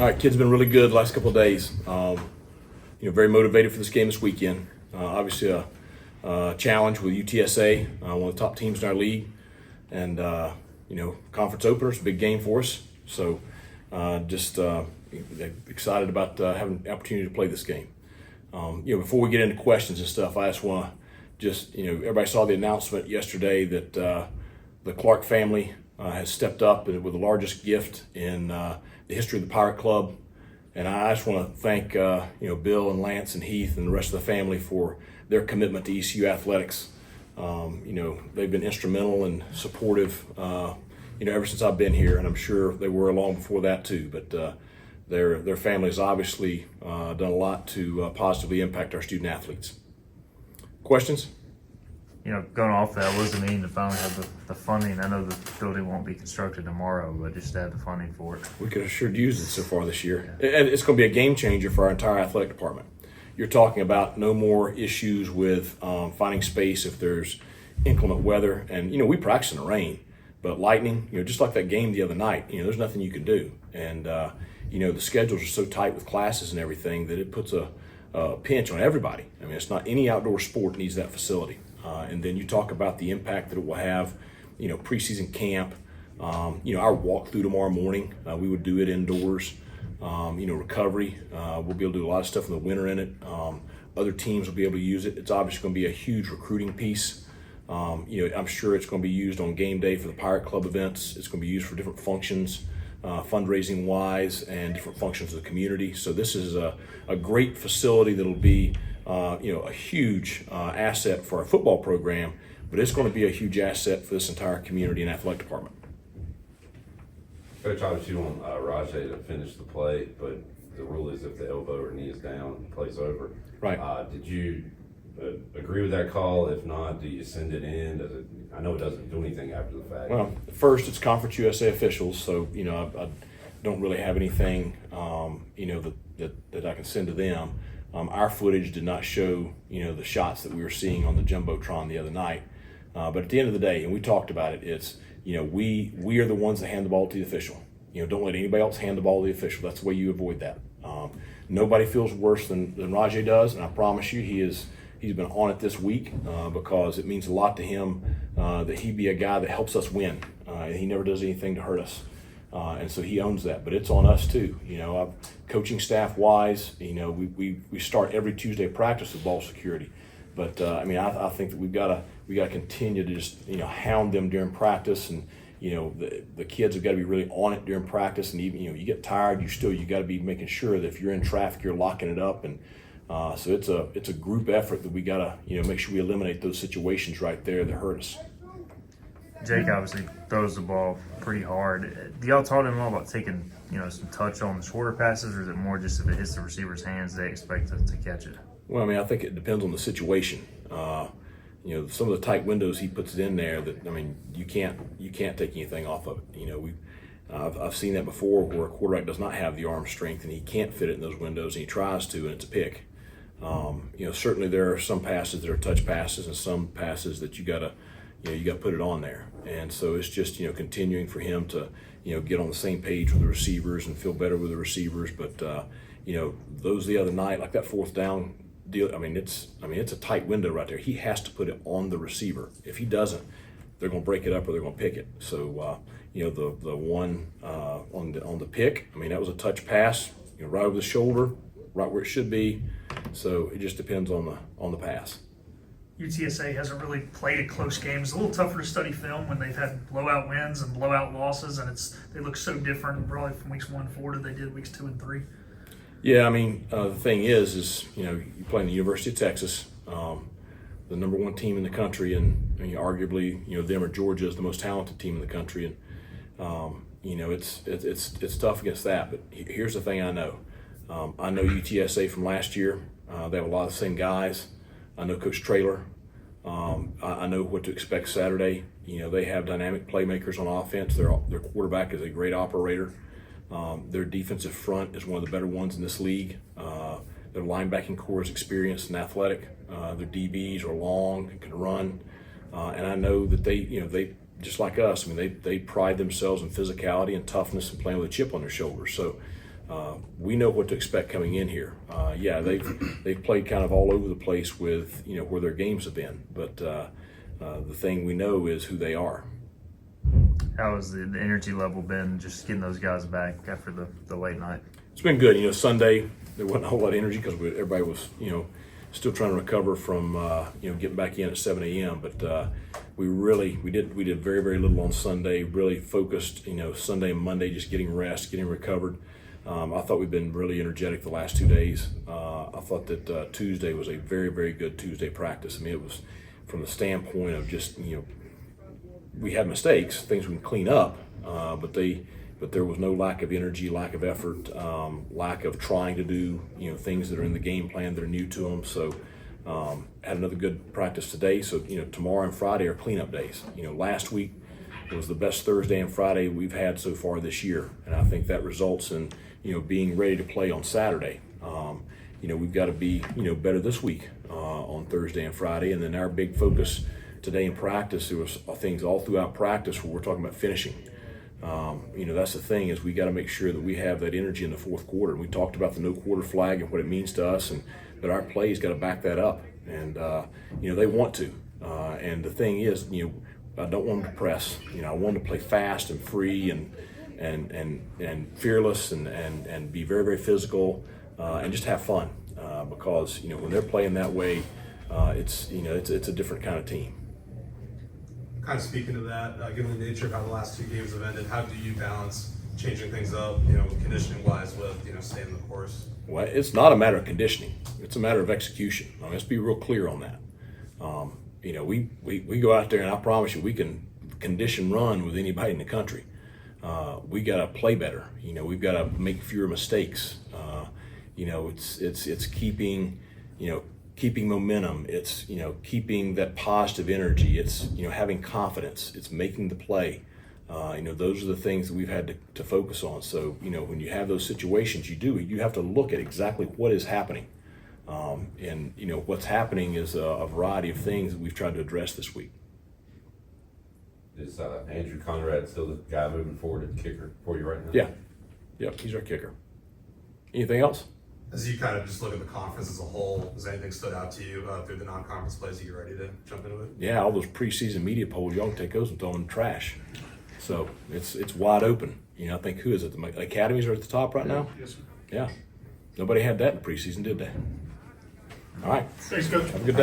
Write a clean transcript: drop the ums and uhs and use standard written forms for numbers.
All right, kids have been really good the last couple of days. Very motivated for this game this weekend. Obviously a challenge with UTSA, one of the top teams in our league. And, conference openers, big game for us. So just excited about having the opportunity to play this game. Before we get into questions and stuff, I just want to everybody saw the announcement yesterday that the Clark family has stepped up with the largest gift in the history of the Pirate Club. And I just want to thank Bill and Lance and Heath and the rest of the family for their commitment to ECU athletics. They've been instrumental and supportive ever since I've been here, and I'm sure they were long before that too. But their family has obviously done a lot to positively impact our student athletes. Questions? Going off that, what does it mean to finally have the funding? I know the building won't be constructed tomorrow, but just to have the funding for it. We could have sure used it so far this year. Yeah. And it's going to be a game changer for our entire athletic department. You're talking about no more issues with finding space if there's inclement weather. And, we practice in the rain, but lightning, just like that game the other night, there's nothing you can do. And, the schedules are so tight with classes and everything that it puts a pinch on everybody. I mean, it's not any outdoor sport needs that facility. And then you talk about the impact that it will have, preseason camp, our walkthrough tomorrow morning, we would do it indoors, recovery, we'll be able to do a lot of stuff in the winter in it. Other teams will be able to use it. It's obviously going to be a huge recruiting piece. I'm sure it's going to be used on game day for the Pirate Club events. It's going to be used for different functions, fundraising wise, and different functions of the community. So this is a great facility that'll be a huge asset for our football program, but it's going to be a huge asset for this entire community and athletic department. Coach, obviously you want Rajay to finish the play, but the rule is if the elbow or knee is down, play's over. Right. Did you agree with that call? If not, do you send it in? I know it doesn't do anything after the fact. Well, first it's Conference USA officials, so I don't really have anything that I can send to them. Our footage did not show, the shots that we were seeing on the Jumbotron the other night. But at the end of the day, and we talked about it, it's, we are the ones that hand the ball to the official. Don't let anybody else hand the ball to the official. That's the way you avoid that. Nobody feels worse than Rajay does, and I promise you he's been on it this week because it means a lot to him that he be a guy that helps us win. He never does anything to hurt us. And so he owns that, but it's on us too. Coaching staff wise, we start every Tuesday practice with ball security. But I think that we got to continue to just hound them during practice, and the kids have got to be really on it during practice. And even you get tired, you got to be making sure that if you're in traffic, you're locking it up. And so it's a group effort that we got to make sure we eliminate those situations right there that hurt us. Jake obviously throws the ball pretty hard. Do y'all talk to him all about taking, some touch on the shorter passes, or is it more just if it hits the receiver's hands, they expect to catch it? Well, I think it depends on the situation. Some of the tight windows he puts it in there that, you can't take anything off of it. I've seen that before where a quarterback does not have the arm strength and he can't fit it in those windows and he tries to, and it's a pick. Certainly there are some passes that are touch passes and some passes that you got to put it on there. And so it's just, continuing for him to, get on the same page with the receivers and feel better with the receivers. But, those the other night, like that fourth down deal, it's a tight window right there. He has to put it on the receiver. If he doesn't, they're going to break it up or they're going to pick it. So, the one on the pick, that was a touch pass, right over the shoulder, right where it should be. So it just depends on the pass. UTSA hasn't really played a close game. It's a little tougher to study film when they've had blowout wins and blowout losses, and they look so different probably from weeks 1 forward than they did weeks 2 and 3. Yeah, the thing is you play in the University of Texas, the number 1 team in the country, and arguably them or Georgia is the most talented team in the country, and it's tough against that. But here's the thing I know UTSA from last year. They have a lot of the same guys. I know Coach Traylor. I know what to expect Saturday. They have dynamic playmakers on offense. Their quarterback is a great operator. Their defensive front is one of the better ones in this league. Their linebacking core is experienced and athletic. Their DBs are long and can run. And I know that they just like us. They pride themselves in physicality and toughness and playing with a chip on their shoulders. So we know what to expect coming in here. Yeah, they've played kind of all over the place with where their games have been, but the thing we know is who they are. How has the energy level been just getting those guys back after the late night? It's been good. Sunday there wasn't a whole lot of energy because everybody was still trying to recover from getting back in at 7 a.m. But we did very, very little on Sunday. Really focused Sunday and Monday just getting rest, getting recovered. I thought we've been really energetic the last 2 days. I thought that Tuesday was a very, very good Tuesday practice. I mean, it was from the standpoint of just we had mistakes, things we can clean up, but there was no lack of energy, lack of effort, lack of trying to do things that are in the game plan that are new to them. So had another good practice today. So tomorrow and Friday are cleanup days. Last week was the best Thursday and Friday we've had so far this year, and I think that results in being ready to play on Saturday. We've got to be better this week on Thursday and Friday, and then our big focus today in practice, there was things all throughout practice where we're talking about finishing. That's the thing, is we got to make sure that we have that energy in the fourth quarter. And we talked about the no quarter flag and what it means to us, but our plays got to back that up. And they want to. And the thing is, I don't want them to press. I want them to play fast and free and fearless and be very, very physical and just have fun. Because when they're playing that way, it's a different kind of team. Kind of speaking to that, given the nature of how the last 2 games have ended, how do you balance changing things up, conditioning wise with, staying the course? Well, it's not a matter of conditioning. It's a matter of execution. Let's be real clear on that. We go out there, and I promise you, we can condition run with anybody in the country. We got to play better. We've got to make fewer mistakes. It's keeping momentum. It's keeping that positive energy. It's having confidence. It's making the play. Those are the things that we've had to focus on. So when you have those situations, you have to look at exactly what is happening. And what's happening is a variety of things that we've tried to address this week. Is Andrew Conrad still the guy moving forward at the kicker for you right now? Yeah. Yep, he's our kicker. Anything else? As you kind of just look at the conference as a whole, has anything stood out to you through the non-conference plays that you're ready to jump into it? Yeah, all those preseason media polls, y'all can take those and throw them in the trash. So it's wide open. I think, who is it? The academies are at the top right now? Yes, sir. Yeah. Nobody had that in preseason, did they? All right. Thanks, Coach. Have a good day.